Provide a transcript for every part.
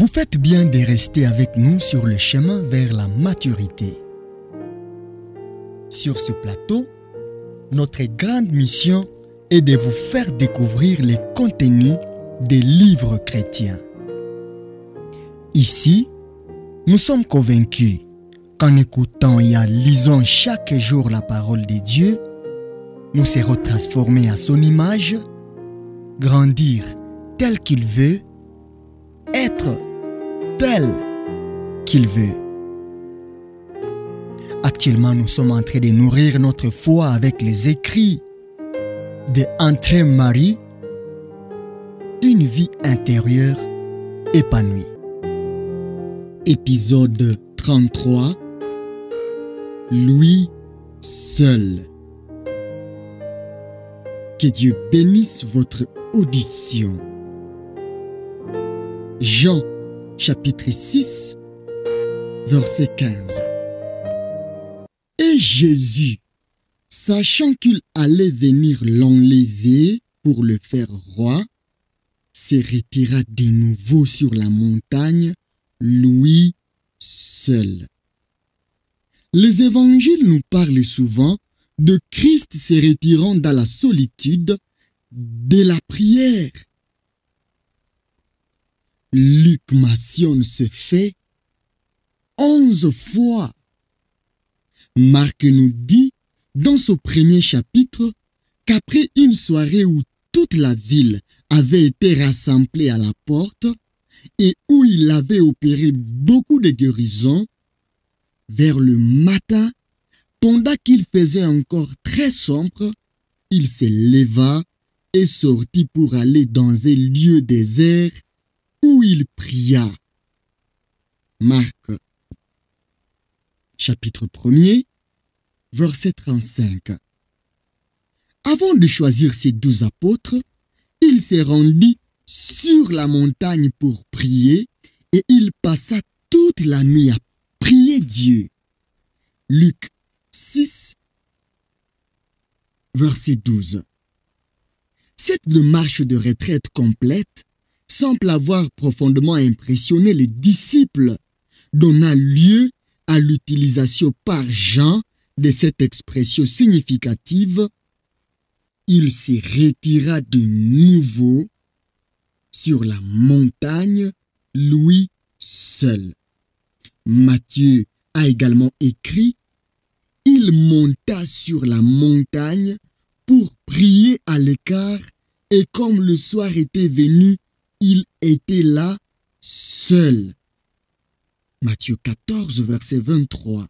faites bien de rester avec nous sur le chemin vers la maturité. Sur ce plateau, notre grande mission est de vous faire découvrir les contenus des livres chrétiens. Ici, nous sommes convaincus qu'en écoutant et en lisant chaque jour la parole de Dieu, nous serons transformés à son image, grandir tel qu'il veut, être tel qu'il veut. Actuellement, nous sommes en train de nourrir notre foi avec les écrits de André Marie, Une vie intérieure épanouie. Épisode 33. Lui seul. Que Dieu bénisse votre audition. Jean, chapitre 6, verset 15. Et Jésus, sachant qu'il allait venir l'enlever pour le faire roi, se retira de nouveau sur la montagne, lui seul. Les évangiles nous parlent souvent de Christ se retirant dans la solitude de la prière. Luc mentionne ce fait 11 fois. Marc nous dit dans son premier chapitre qu'après une soirée où toute la ville avait été rassemblée à la porte et où il avait opéré beaucoup de guérisons, vers le matin, pendant qu'il faisait encore très sombre, il se leva et sortit pour aller dans un lieu désert où il pria. Marc, chapitre 1er, verset 35. Avant de choisir ses 12 apôtres, il se rendit sur la montagne pour prier et il passa toute la nuit à prier Dieu. Luc 6, verset 12. Cette démarche de retraite complète semble avoir profondément impressionné les disciples, donnant lieu à l'utilisation par Jean de cette expression significative. Il se retira de nouveau sur la montagne, lui seul. Matthieu a également écrit: il monta sur la montagne pour prier à l'écart, et comme le soir était venu, il était là seul. Matthieu 14, verset 23.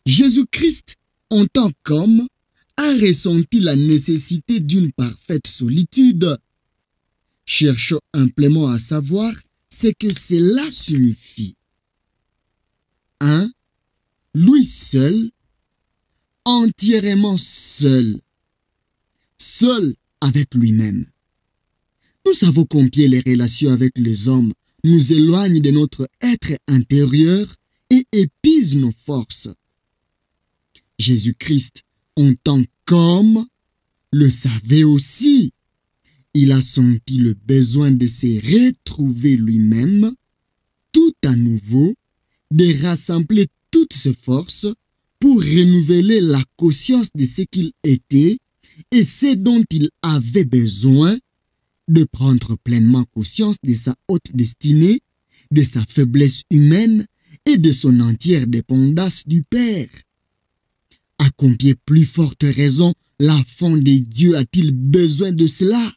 Jésus-Christ, en tant qu'homme, a ressenti la nécessité d'une parfaite solitude. Cherchons amplement à savoir ce que cela signifie. 1. Lui seul, entièrement seul. Seul avec lui-même. Nous savons combien les relations avec les hommes nous éloignent de notre être intérieur et épuisent nos forces. Jésus-Christ, en tant qu'homme, le savait aussi. Il a senti le besoin de se retrouver lui-même, tout à nouveau, de rassembler toutes ses forces pour renouveler la conscience de ce qu'il était et ce dont il avait besoin, de prendre pleinement conscience de sa haute destinée, de sa faiblesse humaine et de son entière dépendance du Père. À combien plus forte raison l'enfant de Dieu a-t-il besoin de cela?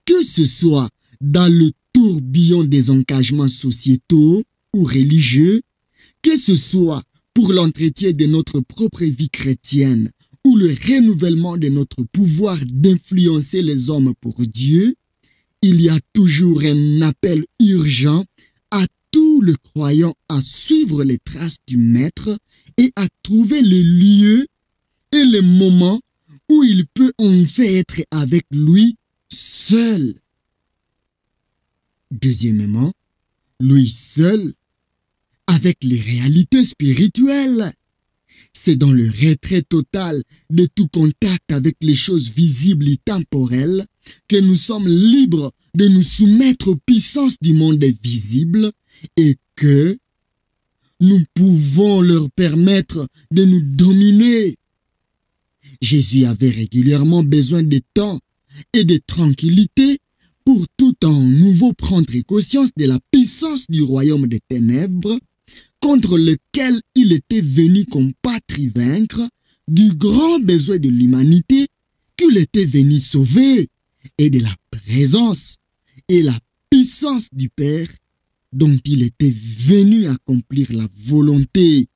Que ce soit dans le tourbillon des engagements sociétaux ou religieux, que ce soit pour l'entretien de notre propre vie chrétienne ou le renouvellement de notre pouvoir d'influencer les hommes pour Dieu, il y a toujours un appel urgent à tous les croyants à suivre les traces du Maître et à trouver les lieux et les moments où il peut enfin être avec lui seul. Deuxièmement, lui seul avec les réalités spirituelles. C'est dans le retrait total de tout contact avec les choses visibles et temporelles que nous sommes libres de nous soumettre aux puissances du monde visible et que nous pouvons leur permettre de nous dominer. Jésus avait régulièrement besoin de temps et de tranquillité pour tout en nouveau prendre conscience de la puissance du royaume des ténèbres contre lequel il était venu combattre et vaincre, du grand besoin de l'humanité qu'il était venu sauver et de la présence et la puissance du Père dont il était venu accomplir la volonté.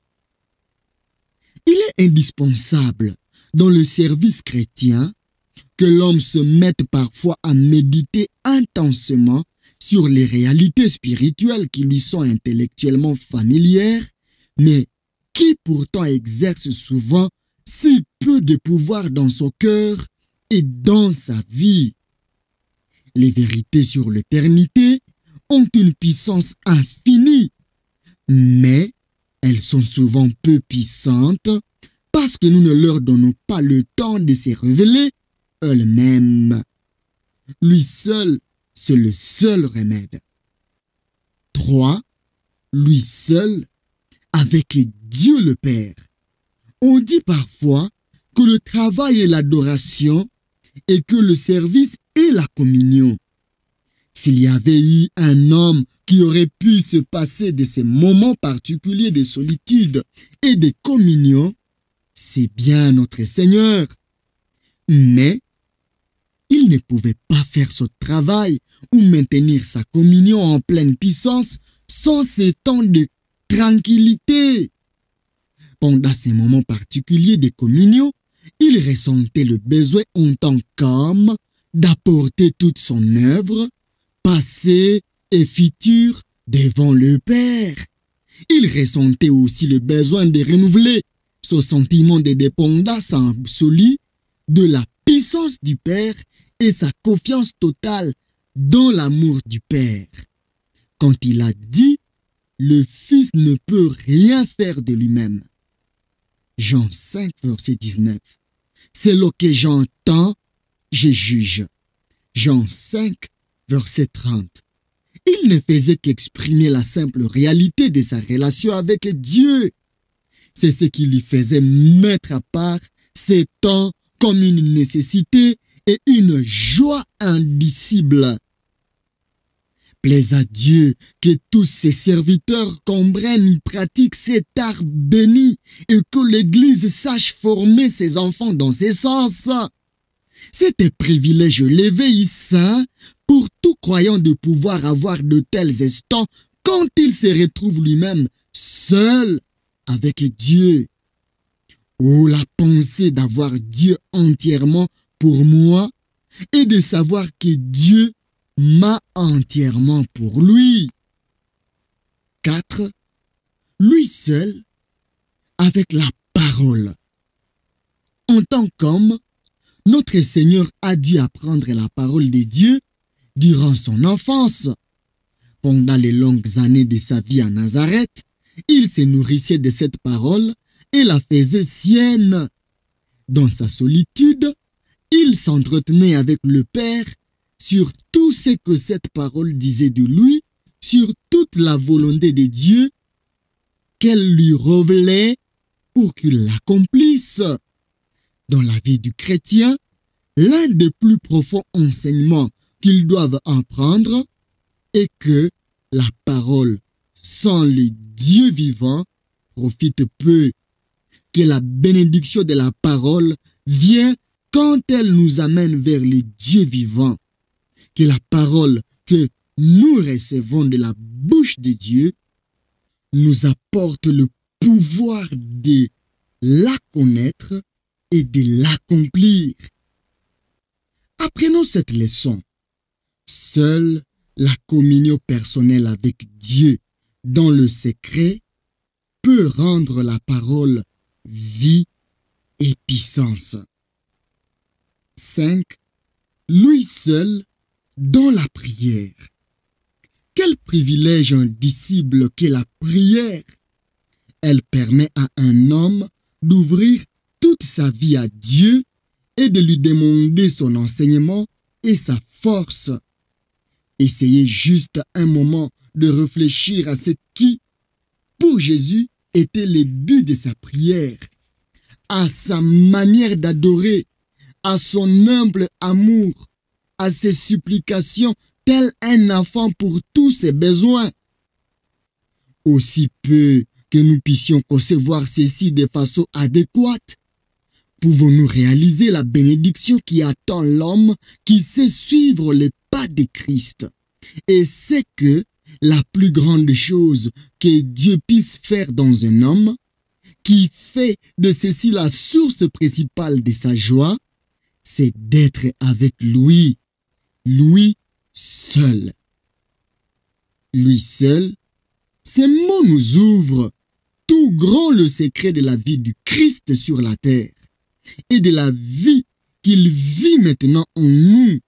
Il est indispensable dans le service chrétien que l'homme se mette parfois à méditer intensément sur les réalités spirituelles qui lui sont intellectuellement familières, mais qui pourtant exercent souvent si peu de pouvoir dans son cœur et dans sa vie. Les vérités sur l'éternité ont une puissance infinie, mais elles sont souvent peu puissantes parce que nous ne leur donnons pas le temps de se révéler elles-mêmes. Lui seul, c'est le seul remède. 3. Lui seul, avec Dieu le Père. On dit parfois que le travail est l'adoration et que le service est la communion. S'il y avait eu un homme qui aurait pu se passer de ces moments particuliers de solitude et de communion, c'est bien notre Seigneur. Mais il ne pouvait pas faire ce travail ou maintenir sa communion en pleine puissance sans ces temps de tranquillité. Pendant ces moments particuliers de communion, il ressentait le besoin en tant qu'homme d'apporter toute son œuvre, passée et future, devant le Père. Il ressentait aussi le besoin de renouveler ce sentiment de dépendance absolue de la puissance du Père et sa confiance totale dans l'amour du Père. Quand il a dit, le Fils ne peut rien faire de lui-même. Jean 5, verset 19. C'est ce que j'entends, je juge. Jean 5, verset 30. Il ne faisait qu'exprimer la simple réalité de sa relation avec Dieu. C'est ce qui lui faisait mettre à part ces temps comme une nécessité et une joie indicible. Plaise à Dieu que tous ses serviteurs comprennent et pratiquent cet art béni et que l'Église sache former ses enfants dans ce sens. C'est un privilège l'éveil saint pour tout croyant de pouvoir avoir de tels instants quand il se retrouve lui-même seul avec Dieu. Oh, la pensée d'avoir Dieu entièrement pour moi et de savoir que Dieu m'a entièrement pour lui. 4. Lui seul, avec la parole. En tant qu'homme, notre Seigneur a dû apprendre la parole de Dieu durant son enfance. Pendant les longues années de sa vie à Nazareth, il se nourrissait de cette parole et la faisait sienne. Dans sa solitude, il s'entretenait avec le Père sur tout ce que cette parole disait de lui, sur toute la volonté de Dieu qu'elle lui révélait pour qu'il l'accomplisse. Dans la vie du chrétien, l'un des plus profonds enseignements qu'ils doivent apprendre est que la parole sans le Dieu vivant profite peu, que la bénédiction de la parole vient quand elle nous amène vers le Dieu vivant, que la parole que nous recevons de la bouche de Dieu nous apporte le pouvoir de la connaître et de l'accomplir. Apprenons cette leçon. Seule la communion personnelle avec Dieu dans le secret peut rendre la parole vie et puissance. 5. Lui seul dans la prière. Quel privilège indicible qu'est la prière! Elle permet à un homme d'ouvrir toute sa vie à Dieu et de lui demander son enseignement et sa force. Essayez juste un moment de réfléchir à ce qui, pour Jésus, était le but de sa prière, à sa manière d'adorer, à son humble amour, à ses supplications, tel un enfant pour tous ses besoins. Aussi peu que nous puissions concevoir ceci de façon adéquate, pouvons-nous réaliser la bénédiction qui attend l'homme qui sait suivre les pas de Christ. Et c'est que la plus grande chose que Dieu puisse faire dans un homme, qui fait de ceci la source principale de sa joie, c'est d'être avec lui, lui seul. Lui seul, ces mots nous ouvrent tout grand le secret de la vie du Christ sur la terre et de la vie qu'il vit maintenant en nous.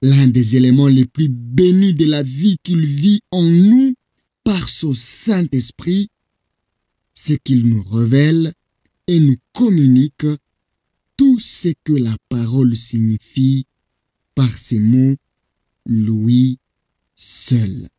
L'un des éléments les plus bénis de la vie qu'il vit en nous par son Saint-Esprit, c'est qu'il nous révèle et nous communique tout ce que la parole signifie par ces mots, lui seul.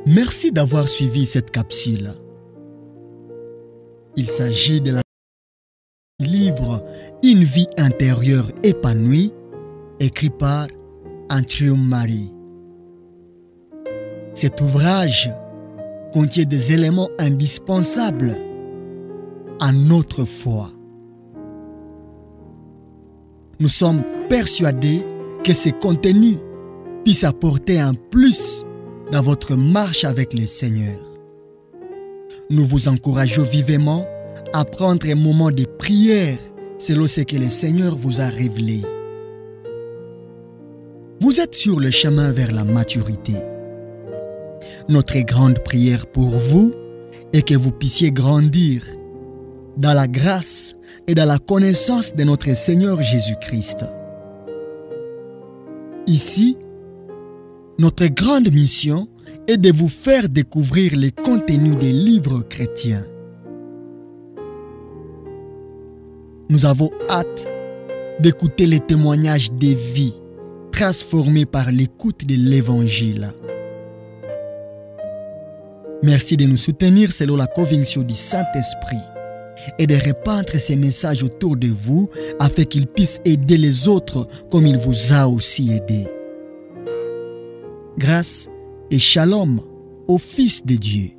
Merci d'avoir suivi cette capsule. Il s'agit de la livre Une vie intérieure épanouie, écrit par Andrew Murray. Cet ouvrage contient des éléments indispensables à notre foi. Nous sommes persuadés que ces contenus puissent apporter un plus dans votre marche avec le Seigneur. Nous vous encourageons vivement à prendre un moment de prière selon ce que le Seigneur vous a révélé. Vous êtes sur le chemin vers la maturité. Notre grande prière pour vous est que vous puissiez grandir dans la grâce et dans la connaissance de notre Seigneur Jésus-Christ. Ici, notre grande mission est de vous faire découvrir les contenus des livres chrétiens. Nous avons hâte d'écouter les témoignages des vies transformées par l'écoute de l'Évangile. Merci de nous soutenir selon la conviction du Saint-Esprit et de répandre ces messages autour de vous afin qu'ils puissent aider les autres comme il vous a aussi aidé. Grâce et shalom au Fils de Dieu.